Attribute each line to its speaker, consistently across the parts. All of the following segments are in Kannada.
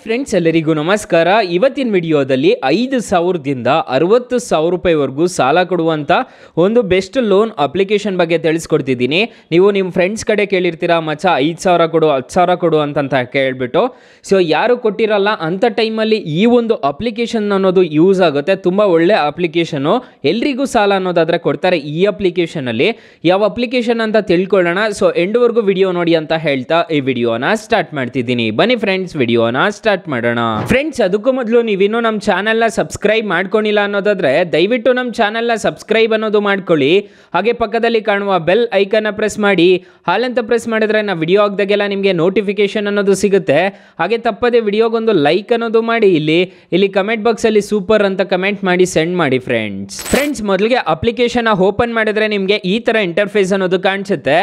Speaker 1: ಫ್ರೆಂಡ್ಸ್ ಎಲ್ಲರಿಗೂ ನಮಸ್ಕಾರ. ಇವತ್ತಿನ ವಿಡಿಯೋದಲ್ಲಿ 5,000ದಿಂದ 60,000 ರೂಪಾಯಿವರೆಗೂ ಸಾಲ ಕೊಡುವಂಥ ಒಂದು ಬೆಸ್ಟ್ ಲೋನ್ ಅಪ್ಲಿಕೇಶನ್ ಬಗ್ಗೆ ತಿಳಿಸ್ಕೊಡ್ತಿದ್ದೀನಿ. ನೀವು ನಿಮ್ಮ ಫ್ರೆಂಡ್ಸ್ ಕಡೆ ಕೇಳಿರ್ತೀರಾ, ಮಚ್ಚ 5,000 ಕೊಡು 10,000 ಕೊಡು ಅಂತ ಕೇಳಿಬಿಟ್ಟು. ಸೊ ಯಾರು ಕೊಟ್ಟಿರಲ್ಲ ಅಂಥ ಟೈಮಲ್ಲಿ ಈ ಒಂದು ಅಪ್ಲಿಕೇಶನ್ ಅನ್ನೋದು ಯೂಸ್ ಆಗುತ್ತೆ. ತುಂಬ ಒಳ್ಳೆ ಅಪ್ಲಿಕೇಶನು, ಎಲ್ರಿಗೂ ಸಾಲ ಅನ್ನೋದಾದರೆ ಕೊಡ್ತಾರೆ ಈ ಅಪ್ಲಿಕೇಶನಲ್ಲಿ. ಯಾವ ಅಪ್ಲಿಕೇಶನ್ ಅಂತ ತಿಳ್ಕೊಳ್ಳೋಣ. ಸೊ ಎಂಡ್ವರೆಗೂ ವಿಡಿಯೋ ನೋಡಿ ಅಂತ ಹೇಳ್ತಾ ಈ ವಿಡಿಯೋನ ಸ್ಟಾರ್ಟ್ ಮಾಡ್ತಿದ್ದೀನಿ. ಬನ್ನಿ ಫ್ರೆಂಡ್ಸ್, ವಿಡಿಯೋನ ಸ್ಟಾರ್ಟ್ ಮಾಡೋಣ. ಫ್ರೆಂಡ್ಸ್, ಅದಕ್ಕೂ ಮೊದಲು ನೀವಿನ್ನೂ ನಮ್ಮ ಚಾನೆಲ್ನ ಸಬ್ಸ್ಕ್ರೈಬ್ ಮಾಡ್ಕೊಂಡಿಲ್ಲ ಅನ್ನೋದಾದ್ರೆ ದಯವಿಟ್ಟು ನಮ್ಮ ಚಾನೆಲ್ನ ಸಬ್ಸ್ಕ್ರೈಬ್ ಅನ್ನೋದು ಮಾಡ್ಕೊಳ್ಳಿ. ಹಾಗೆ ಪಕ್ಕದಲ್ಲಿ ಕಾಣುವ ಬೆಲ್ ಐಕನ್ನ ಪ್ರೆಸ್ ಮಾಡಿ. ಹಾಲಂತ ಪ್ರೆಸ್ ಮಾಡಿದ್ರೆ ನಾವು ವಿಡಿಯೋ ಹಾಕಿದಾಗೆಲ್ಲ ನಿಮಗೆ ನೋಟಿಫಿಕೇಶನ್ ಅನ್ನೋದು ಸಿಗುತ್ತೆ. ಹಾಗೆ ತಪ್ಪದೆ ವಿಡಿಯೋಗೊಂದು ಲೈಕ್ ಅನ್ನೋದು ಮಾಡಿ. ಇಲ್ಲಿ ಕಮೆಂಟ್ ಬಾಕ್ಸಲ್ಲಿ ಸೂಪರ್ ಅಂತ ಕಮೆಂಟ್ ಮಾಡಿ ಸೆಂಡ್ ಮಾಡಿ ಫ್ರೆಂಡ್ಸ್. ಮೊದಲಿಗೆ ಅಪ್ಲಿಕೇಶನ್ ಓಪನ್ ಮಾಡಿದ್ರೆ ನಿಮಗೆ ಈ ಥರ ಇಂಟರ್ಫೇಸ್ ಅನ್ನೋದು ಕಾಣಿಸುತ್ತೆ.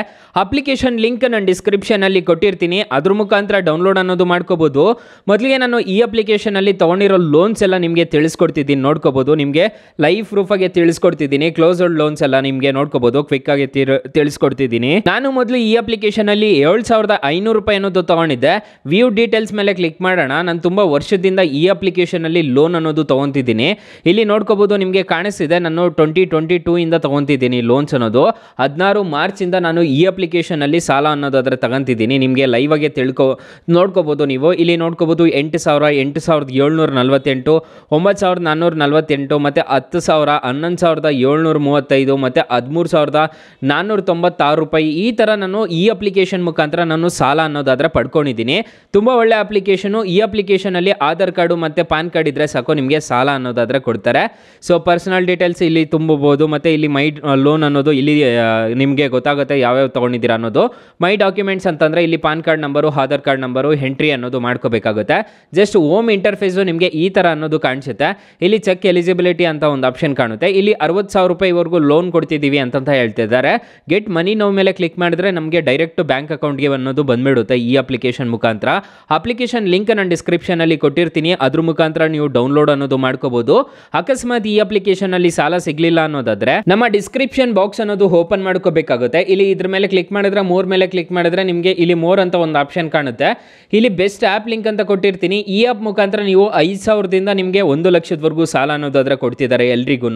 Speaker 1: ಅಪ್ಲಿಕೇಶನ್ ಲಿಂಕ್ ನಾನು ಡಿಸ್ಕ್ರಿಪ್ಷನ್ ಅಲ್ಲಿ ಕೊಟ್ಟಿರ್ತೀನಿ, ಅದ್ರ ಮುಖಾಂತರ ಡೌನ್ಲೋಡ್ ಅನ್ನೋದು ಮಾಡ್ಕೋಬಹುದು. ಮೊದಲಿಗೆ ನಾನು ಈ ಅಪ್ಲಿಕೇಶನ್ ಅಲ್ಲಿ ತಗೊಂಡಿರೋ ಲೋನ್ಸ್ ಎಲ್ಲ ನಿಮಗೆ ತಿಳಿಸ್ಕೊಡ್ತಿದ್ದೀನಿ, ನೋಡ್ಕೋಬಹುದು. ನಿಮಗೆ ಲೈವ್ ಪ್ರೂಫ್ ಆಗಿ ತಿಳಿಸ್ಕೊಡ್ತಿದ್ದೀನಿ. ಕ್ಲೋಸ್ಡ್ ಲೋನ್ಸ್ ಎಲ್ಲ ನಿಮಗೆ ನೋಡ್ಕೋಬಹುದು, ಕ್ವಿಕ್ ಆಗಿ ತಿಳಿಸ್ಕೊಡ್ತಿದ್ದೀನಿ. ನಾನು ಮೊದಲು ಈ ಅಪ್ಲಿಕೇಶನ್ ಅಲ್ಲಿ 7,500 ರೂಪಾಯಿ ಅನ್ನೋದು ತಗೊಂಡಿದ್ದೆ. ವ್ಯೂ ಡೀಟೇಲ್ಸ್ ಮೇಲೆ ಕ್ಲಿಕ್ ಮಾಡೋಣ. ನಾನು ತುಂಬಾ ವರ್ಷದಿಂದ ಈ ಅಪ್ಲಿಕೇಶನ್ ಅಲ್ಲಿ ಲೋನ್ ಅನ್ನೋದು ತಗೊಂತಿದ್ದೀನಿ. ಇಲ್ಲಿ ನೋಡ್ಕೋಬಹುದು, ನಿಮಗೆ ಕಾಣಿಸ್ತಿದೆ ನಾನು 2022 ಇಂದ ತಗೊಂತಿದ್ದೀನಿ ಲೋನ್ಸ್ ಅನ್ನೋದು. 16 ಮಾರ್ಚ್ ಇಂದ ನಾನು ಈ ಅಪ್ಲಿಕೇಶನ್ ಅಲ್ಲಿ ಸಾಲ ಅನ್ನೋದಾದ್ರೆ ತಗೊಂತಿದ್ದೀನಿ. ನಿಮಗೆ ಲೈವ್ ಆಗಿ ನೋಡ್ಕೋಬಹುದು. ನೀವು ಇಲ್ಲಿ ನೋಡ್ಕೋಬಹುದು 8,000, 8,748, 9,448 ಮತ್ತೆ 10,000, 11,735 ಮತ್ತೆ 13,496 ರೂಪಾಯಿ. ಈ ತರ ನಾನು ಈ ಅಪ್ಲಿಕೇಶನ್ ಮುಖಾಂತರ ನಾನು ಸಾಲ ಅನ್ನೋದಾದ್ರೆ ಪಡ್ಕೊಂಡಿದ್ದೀನಿ. ತುಂಬಾ ಒಳ್ಳೆ ಅಪ್ಲಿಕೇಶನು. ಈ ಅಪ್ಲಿಕೇಶನ್ ಅಲ್ಲಿ ಆಧಾರ್ ಕಾರ್ಡು ಮತ್ತೆ ಪಾನ್ ಕಾರ್ಡ್ ಇದ್ರೆ ಸಾಕು, ನಿಮಗೆ ಸಾಲ ಅನ್ನೋದಾದ್ರೆ ಕೊಡ್ತಾರೆ. ಸೊ ಪರ್ಸನಲ್ ಡೀಟೇಲ್ಸ್ ಇಲ್ಲಿ ತುಂಬಬಹುದು. ಮತ್ತೆ ಇಲ್ಲಿ ಮೈ ಲೋನ್ ಅನ್ನೋದು ಇಲ್ಲಿ ನಿಮಗೆ ಗೊತ್ತಾಗುತ್ತೆ ಯಾವ್ಯಾವ ತಗೊಂಡಿದ್ದೀರಾ ಅನ್ನೋದು. ಮೈ ಡಾಕ್ಯುಮೆಂಟ್ಸ್ ಅಂತಂದ್ರೆ ಇಲ್ಲಿ PAN card number, Aadhaar card number entry ಅನ್ನೋದು ಮಾಡ್ಕೋಬೇಕಾಗುತ್ತೆ. ಜಸ್ಟ್ ಹೋಮ್ ಇಂಟರ್ಫೇಸು ನಿಮಗೆ ಈ ಥರ ಅನ್ನೋದು ಕಾಣಿಸುತ್ತೆ. ಇಲ್ಲಿ ಚೆಕ್ ಎಲಿಜಿಬಿಲಿಟಿ ಅಂತ ಒಂದು ಆಪ್ಷನ್ ಕಾಣುತ್ತೆ. ಇಲ್ಲಿ 60,000 ರೂಪಾಯಿವರೆಗೂ ಲೋನ್ ಕೊಡ್ತಿದ್ದೀವಿ ಅಂತ ಹೇಳ್ತಿದ್ದಾರೆ. ಗೆಟ್ ಮನಿ ನೋ ಮೇಲೆ ಕ್ಲಿಕ್ ಮಾಡಿದ್ರೆ ನಮಗೆ ಡೈರೆಕ್ಟ್ ಬ್ಯಾಂಕ್ ಅಕೌಂಟ್ಗೆ ಅನ್ನೋದು ಬಂದ್ಬಿಡುತ್ತೆ ಈ ಅಪ್ಲಿಕೇಶನ್ ಮುಖಾಂತರ. ಅಪ್ಲಿಕೇಶನ್ ಲಿಂಕ್ ನಾನು ಡಿಸ್ಕ್ರಿಪ್ಷನ್ ಅಲ್ಲಿ ಕೊಟ್ಟಿರ್ತೀನಿ, ಅದ್ರ ಮುಖಾಂತರ ನೀವು ಡೌನ್ಲೋಡ್ ಅನ್ನೋದು ಮಾಡ್ಕೋಬಹುದು. ಅಕಸ್ಮಾತ್ ಈ ಅಪ್ಲಿಕೇಶನ್ ಅಲ್ಲಿ ಸಾಲ ಸಿಗ್ಲಿಲ್ಲ ಅನ್ನೋದಾದ್ರೆ ನಮ್ಮ ಡಿಸ್ಕ್ರಿಪ್ಷನ್ ಬಾಕ್ಸ್ ಅನ್ನೋದು ಓಪನ್ ಮಾಡ್ಕೋಬೇಕಾಗುತ್ತೆ. ಇಲ್ಲಿ ಇದ್ರ ಮೇಲೆ ಕ್ಲಿಕ್ ಮಾಡಿದ್ರೆ, ಮೋರ್ ಮೇಲೆ ಕ್ಲಿಕ್ ಮಾಡಿದ್ರೆ ನಿಮಗೆ ಇಲ್ಲಿ ಮೋರ್ ಅಂತ ಒಂದು ಆಪ್ಷನ್ ಕಾಣುತ್ತೆ. ಇಲ್ಲಿ ಬೆಸ್ಟ್ ಆಪ್ ಲಿಂಕ್ ಅಂತ ಕೊಟ್ಟಿರ್ತೀನಿ. ಈ ಆಪ್ ಮುಖಾಂತರ ನೀವು 5,000ದಿಂದ ನಿಮಗೆ 1,00,000ವರೆಗೂ ಸಾಲ ಅನ್ನೋದಾದ್ರೆ ಕೊಡ್ತಿದ್ದಾರೆ ಎಲ್ರಿಗೂ.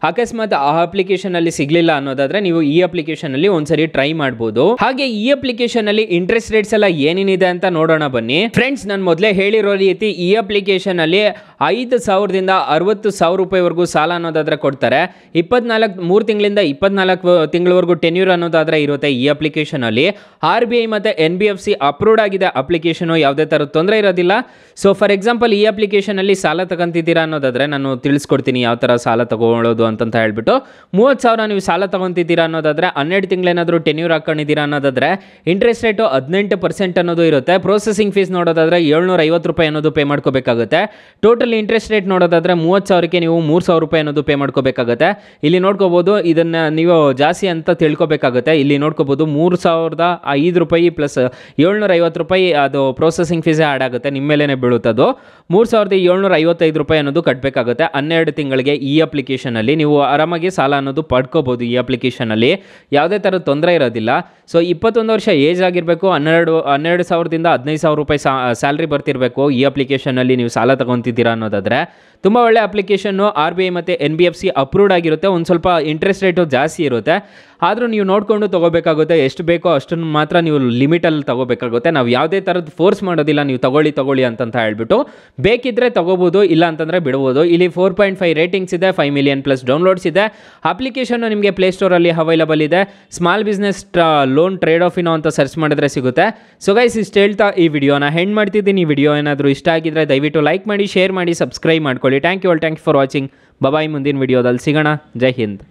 Speaker 1: ಅಕಸ್ಮಾತ್ ಆ ಅಪ್ಲಿಕೇಶನ್ ಅಲ್ಲಿ ಸಿಗ್ಲಿಲ್ಲ ಅನ್ನೋದಾದ್ರೆ ನೀವು ಈ ಅಪ್ಲಿಕೇಶನ್ ಅಲ್ಲಿ ಒಂದ್ಸರಿ ಟ್ರೈ ಮಾಡಬಹುದು. ಹಾಗೆ ಈ ಅಪ್ಲಿಕೇಶನ್ ಅಲ್ಲಿ ಇಂಟ್ರೆಸ್ಟ್ ರೇಟ್ಸ್ ಎಲ್ಲ ಏನೇನಿದೆ ಅಂತ ನೋಡೋಣ ಬನ್ನಿ. ಫ್ರೆಂಡ್ಸ್, ನಾನು ಮೊದಲೇ ಹೇಳಿರೋ ರೀತಿ ಈ ಅಪ್ಲಿಕೇಶನ್ ಅಲ್ಲಿ 5,000ದಿಂದ 60,000 ರೂಪಾಯಿವರೆಗೂ ಸಾಲ ಅನ್ನೋದಾದ್ರೆ ಕೊಡ್ತಾರೆ. 3 ತಿಂಗಳಿಂದ 24 ತಿಂಗಳವರೆಗೂ ಟೆನ್ಯೂರ್ ಅನ್ನೋದಾದ್ರೆ ಇರುತ್ತೆ ಈ ಅಪ್ಲಿಕೇಶನ್ ಅಲ್ಲಿ. RBI ಮತ್ತೆ NBFC ಅಪ್ರೂವ್ಡ್ ಆಗಿದೆ ಅಪ್ಲಿಕೇಶನ್, ಯಾವುದೇ ತರ ತೊಂದರೆ ಇರೋದಿಲ್ಲ. ಸೊ ಫಾರ್ ಎಕ್ಸಾಂಪಲ್ ಈ ಅಪ್ಲಿಕೇಶನ್ ಅಲ್ಲಿ ಸಾಲ ತಗೊಂತಿದ್ದೀರಾ ಅನ್ನೋದಾದ್ರೆ ನಾನು ತಿಳಿಸ್ಕೊಡ್ತೀನಿ ಯಾವ ತರ ಸಾಲ ತಗೊಳ್ಳೋದು ಅಂತ ಹೇಳ್ಬಿಟ್ಟು. 30,000 ನೀವು ಸಾಲ ತಗೊಂತಿದ್ದೀರಾ ಅನ್ನೋದಾದ್ರೆ 12 ತಿಂಗಳೇನಾದ್ರೂ ಟೆನ್ಯೂರ್ ಹಾಕೊಂಡಿದ್ದೀರಾ ಅನ್ನೋದಾದ್ರೆ ಇಂಟ್ರೆಸ್ಟ್ ರೇಟು 18% ಅನ್ನೋದು ಇರುತ್ತೆ. ಪ್ರೊಸೆಸಿಂಗ್ ಫೀಸ್ ನೋಡೋದಾದ್ರೆ 750 ರೂಪಾಯಿ ಅನ್ನೋದು ಪೇ ಮಾಡ್ಕೋಬೇಕಾಗುತ್ತೆ. ಟೋಟಲ್ ಇಂಟ್ರೆಸ್ಟ್ ರೇಟ್ ನೋಡೋದಾದ್ರೆ 30,000ಕ್ಕೆ ನೀವು 3,000 ರೂಪಾಯಿ ಅನ್ನೋದು ಪೇ ಮಾಡ್ಕೋಬೇಕಾಗುತ್ತೆ. ಇಲ್ಲಿ ನೋಡ್ಕೋಬಹುದು, ಇದನ್ನ ನೀವು ಜಾಸ್ತಿ ಅಂತ ತಿಳ್ಕೊಬೇಕಾಗುತ್ತೆ. ಇಲ್ಲಿ ನೋಡ್ಕೋಬಹುದು 3,005 ರೂಪಾಯಿ ಪ್ಲಸ್ 750 ರೂಪಾಯಿ ಅದು ಪ್ರೊಸೆಸಿಂಗ್ ಫೀಸೇ ಆಡ್ ಆಗುತ್ತೆ, ನಿಮ್ಮ ಮೇಲೆನೆ ಬೀಳುತ್ತದು. 3,755 ರೂಪಾಯಿ ಅನ್ನೋದು ಕಟ್ಟಬೇಕಾಗುತ್ತೆ 12 ತಿಂಗಳಿಗೆ. ಈ ಅಪ್ಲಿಕೇಶನ್ ಅಲ್ಲಿ ನೀವು ಆರಾಮಾಗಿ ಸಾಲ ಅನ್ನೋದು ಪಡ್ಕೋಬಹುದು. ಈ ಅಪ್ಲಿಕೇಶನ್ ಅಲ್ಲಿ ಯಾವುದೇ ತರ ತೊಂದರೆ ಇರೋದಿಲ್ಲ. ಸೊ 21 ವರ್ಷ ಏಜ್ ಆಗಿರಬೇಕು. 12,000ದಿಂದ 15,000 ರೂಪಾಯಿ ಸ್ಯಾಲ್ರಿ ಬರ್ತಿರ್ಬೇಕು ಈ ಅಪ್ಲಿಕೇಶನ್ ಅಲ್ಲಿ ನೀವು ಸಾಲ ತಗೊಂತಿದ್ದೀರಾ ಅನ್ನೋದಾದ್ರೆ. ತುಂಬ ಒಳ್ಳೆ ಅಪ್ಲಿಕೇಶನ್ನು. RBI ಮತ್ತು NBFC ಅಪ್ರೂವ್ಡ್ ಆಗಿರುತ್ತೆ. ಒಂದು ಸ್ವಲ್ಪ ಇಂಟ್ರೆಸ್ಟ್ ರೇಟು ಜಾಸ್ತಿ ಇರುತ್ತೆ, ಆದರೂ ನೀವು ನೋಡಿಕೊಂಡು ತೊಗೋಬೇಕಾಗುತ್ತೆ. ಎಷ್ಟು ಬೇಕೋ ಅಷ್ಟನ್ನು ಮಾತ್ರ ನೀವು ಲಿಮಿಟಲ್ಲಿ ತೊಗೋಬೇಕಾಗುತ್ತೆ. ನಾವು ಯಾವುದೇ ಥರದ್ದು ಫೋರ್ಸ್ ಮಾಡೋದಿಲ್ಲ ನೀವು ತಗೊಳ್ಳಿ ಅಂತ ಹೇಳ್ಬಿಟ್ಟು. ಬೇಕಿದ್ದರೆ ತೊಗೋಬೋದು, ಇಲ್ಲ ಅಂತಂದರೆ ಬಿಡ್ಬೋದು. ಇಲ್ಲಿ 4.5 ರೇಟಿಂಗ್ಸ್ ಇದೆ, 5 ಮಿಲಿಯನ್ ಪ್ಲಸ್ ಡೌನ್ಲೋಡ್ಸ್ ಇದೆ. ಅಪ್ಲಿಕೇಶನ್ನು ನಿಮಗೆ ಪ್ಲೇಸ್ಟೋರಲ್ಲಿ ಅವೈಲಬಲ್ ಇದೆ. Small business loan trade of ಇನೋ ಅಂತ ಸರ್ಚ್ ಮಾಡಿದ್ರೆ ಸಿಗುತ್ತೆ. ಸೊ ಗೈಸ್, ಇಷ್ಟು ಹೇಳ್ತಾ ಈ ವಿಡಿಯೋನ ಹೆಂಡ್ ಮಾಡ್ತಿದ್ದೀನಿ. ಈ ವಿಡಿಯೋ ಏನಾದರೂ ಇಷ್ಟ ಆಗಿದ್ರೆ ದಯವಿಟ್ಟು ಲೈಕ್ ಮಾಡಿ, ಶೇರ್ ಮಾಡಿ, ಸಬ್ಸ್ಕ್ರೈಬ್ ಮಾಡ್ಕೊಳ್ಳಿ. Thank you for watching. Bye. ಮುಂದಿನ ವಿಡಿಯೋದಲ್ಲಿ ಸಿಗೋಣ. ಜೈ ಹಿಂದ್.